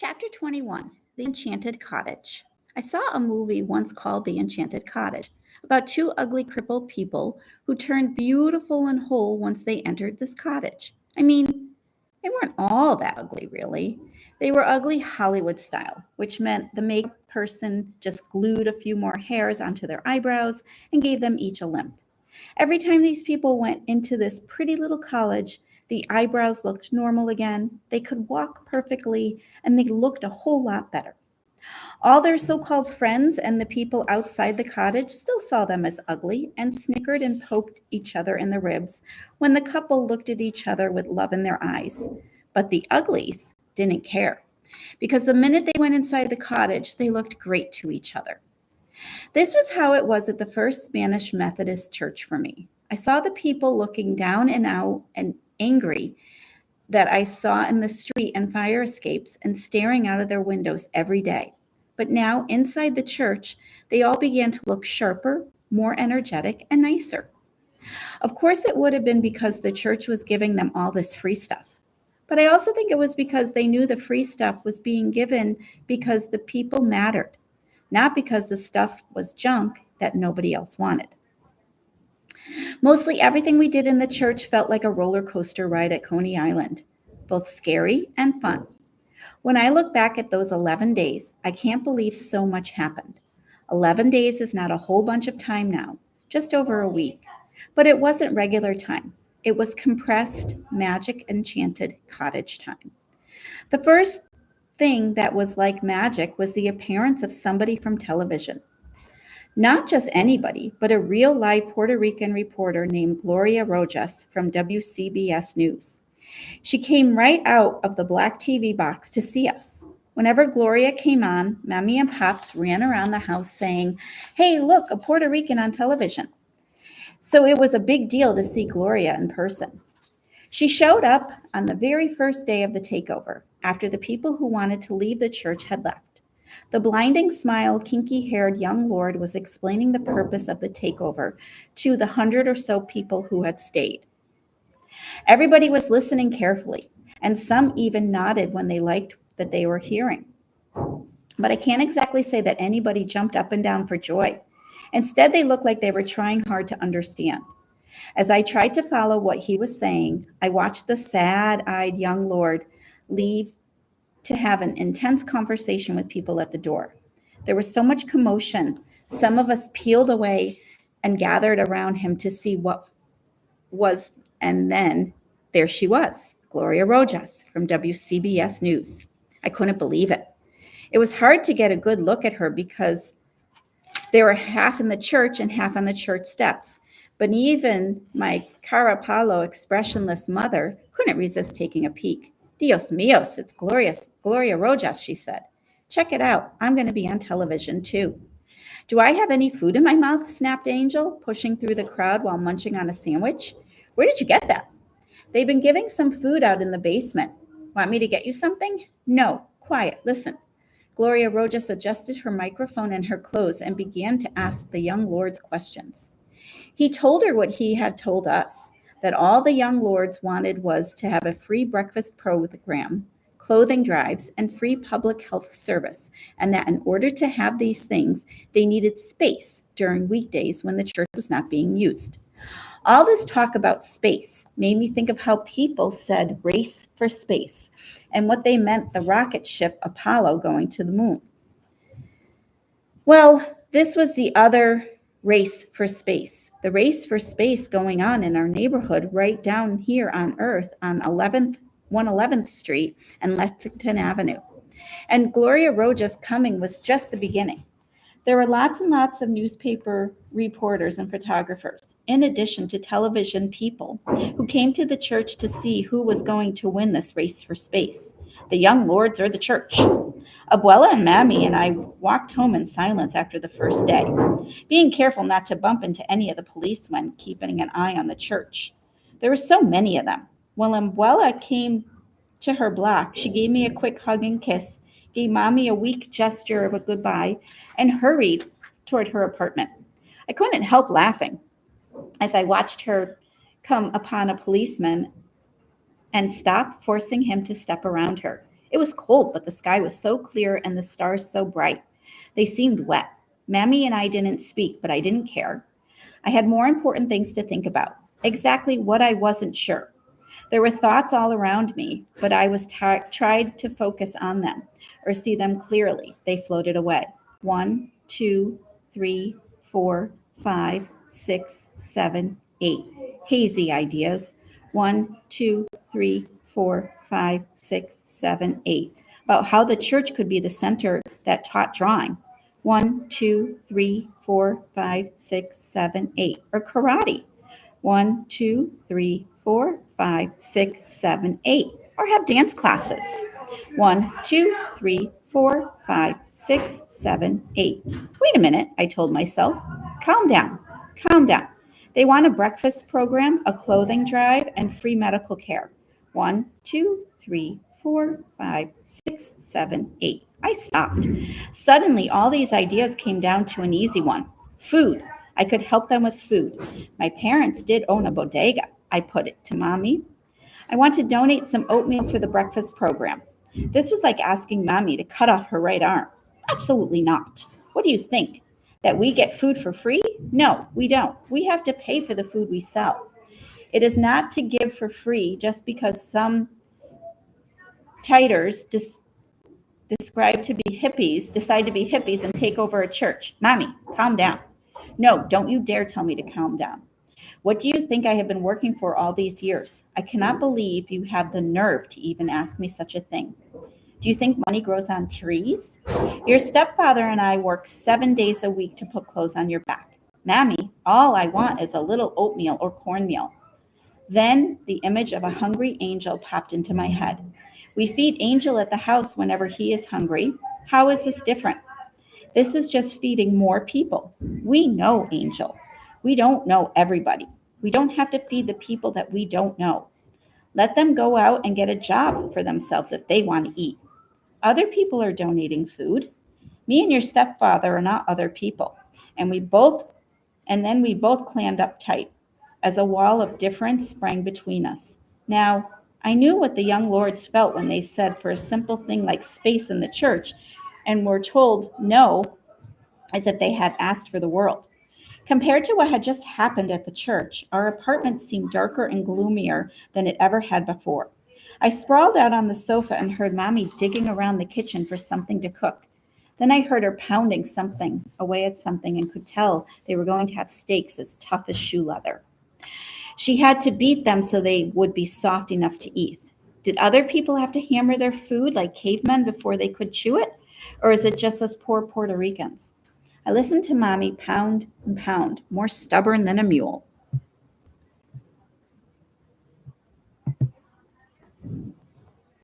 Chapter 21, The Enchanted Cottage. I saw a movie once called The Enchanted Cottage about two ugly crippled people who turned beautiful and whole once they entered this cottage. They weren't all that ugly, really. They were ugly Hollywood style, which meant the makeup person just glued a few more hairs onto their eyebrows and gave them each a limp. Every time these people went into this pretty little college, the eyebrows looked normal again, they could walk perfectly, and they looked a whole lot better. All their so called friends and the people outside the cottage still saw them as ugly and snickered and poked each other in the ribs when the couple looked at each other with love in their eyes. But the uglies didn't care, because the minute they went inside the cottage, they looked great to each other. This was how it was at the First Spanish Methodist Church for me. I saw the people looking down and out and angry that I saw in the street and fire escapes and staring out of their windows every day. But now, inside the church, they all began to look sharper, more energetic, and nicer. Of course, it would have been because the church was giving them all this free stuff. But I also think it was because they knew the free stuff was being given because the people mattered, not because the stuff was junk that nobody else wanted. Mostly everything we did in the church felt like a roller coaster ride at Coney Island, both scary and fun. When I look back at those 11 days, I can't believe so much happened. 11 days is not a whole bunch of time now, just over a week. But it wasn't regular time. It was compressed, magic, enchanted cottage time. The first thing that was like magic was the appearance of somebody from television. Not just anybody, but a real live Puerto Rican reporter named Gloria Rojas from WCBS News. She came right out of the black TV box to see us. Whenever Gloria came on, Mommy and Pops ran around the house saying, "Hey, look, a Puerto Rican on television." So it was a big deal to see Gloria in person. She showed up on the very first day of the takeover, after the people who wanted to leave the church had left. The blinding smile, kinky-haired young lord was explaining the purpose of the takeover to the 100 or so people who had stayed. Everybody was listening carefully, and some even nodded when they liked that they were hearing. But I can't exactly say that anybody jumped up and down for joy. Instead, they looked like they were trying hard to understand. As I tried to follow what he was saying, I watched the sad-eyed young lord leave to have an intense conversation with people at the door. There was so much commotion. Some of us peeled away and gathered around him to see what was, and then there she was, Gloria Rojas from WCBS News. I couldn't believe it. It was hard to get a good look at her because there were half in the church and half on the church steps. But even my cara palo expressionless mother couldn't resist taking a peek. Dios míos, it's Gloria Rojas, she said. Check it out. I'm going to be on television too. Do I have any food in my mouth? Snapped Angel, pushing through the crowd while munching on a sandwich. Where did you get that? They've been giving some food out in the basement. Want me to get you something? No, quiet, listen. Gloria Rojas adjusted her microphone and her clothes and began to ask the young lords questions. He told her what he had told us, that all the young lords wanted was to have a free breakfast program, clothing drives, and free public health service, and that in order to have these things, they needed space during weekdays when the church was not being used. All this talk about space made me think of how people said race for space and what they meant the rocket ship Apollo going to the moon. Well, this was the other race for space, the race for space going on in our neighborhood right down here on Earth on 111th Street and Lexington Avenue. And Gloria Rojas coming was just the beginning. There were lots and lots of newspaper reporters and photographers, in addition to television people who came to the church to see who was going to win this race for space, the young lords or the church. Abuela and Mammy and I walked home in silence after the first day, being careful not to bump into any of the policemen, keeping an eye on the church. There were so many of them. When Abuela came to her block, she gave me a quick hug and kiss, gave Mommy a weak gesture of a goodbye, and hurried toward her apartment. I couldn't help laughing as I watched her come upon a policeman and stop, forcing him to step around her. It was cold, but the sky was so clear and the stars so bright. They seemed wet. Mammy and I didn't speak, but I didn't care. I had more important things to think about. Exactly what I wasn't sure. There were thoughts all around me, but I was tried to focus on them or see them clearly. They floated away. 1, 2, 3, 4, 5, 6, 7, 8. Hazy ideas. 1, 2, 3, 4, 5, 6, 7, 8. About how the church could be the center that taught drawing. 1, 2, 3, 4, 5, 6, 7, 8. Or karate. 1, 2, 3, 4, 5, 6, 7, 8. Or have dance classes. 1, 2, 3, 4, 5, 6, 7, 8. Wait a minute, I told myself. Calm down. Calm down. They want a breakfast program, a clothing drive, and free medical care. 1, 2, 3, 4, 5, 6, 7, 8. I stopped. Suddenly, all these ideas came down to an easy one. Food. I could help them with food. My parents did own a bodega. I put it to Mommy. I want to donate some oatmeal for the breakfast program. This was like asking Mommy to cut off her right arm. Absolutely not. What do you think? That we get food for free? No, we don't. We have to pay for the food we sell. It is not to give for free just because some titers decide to be hippies and take over a church. Mommy, calm down. No, don't you dare tell me to calm down. What do you think I have been working for all these years? I cannot believe you have the nerve to even ask me such a thing. Do you think money grows on trees? Your stepfather and I work 7 days a week to put clothes on your back. Mammy, all I want is a little oatmeal or cornmeal. Then the image of a hungry angel popped into my head. We feed Angel at the house whenever he is hungry. How is this different? This is just feeding more people. We know Angel. We don't know everybody. We don't have to feed the people that we don't know. Let them go out and get a job for themselves if they want to eat. Other people are donating food. Me and your stepfather are not other people. And then we both clammed up tight as a wall of difference sprang between us. Now, I knew what the young lords felt when they said for a simple thing like space in the church and were told no as if they had asked for the world. Compared to what had just happened at the church, our apartment seemed darker and gloomier than it ever had before. I sprawled out on the sofa and heard Mommy digging around the kitchen for something to cook. Then I heard her pounding something away at something and could tell they were going to have steaks as tough as shoe leather. She had to beat them so they would be soft enough to eat. Did other people have to hammer their food like cavemen before they could chew it? Or is it just us poor Puerto Ricans? I listened to Mommy pound and pound, more stubborn than a mule.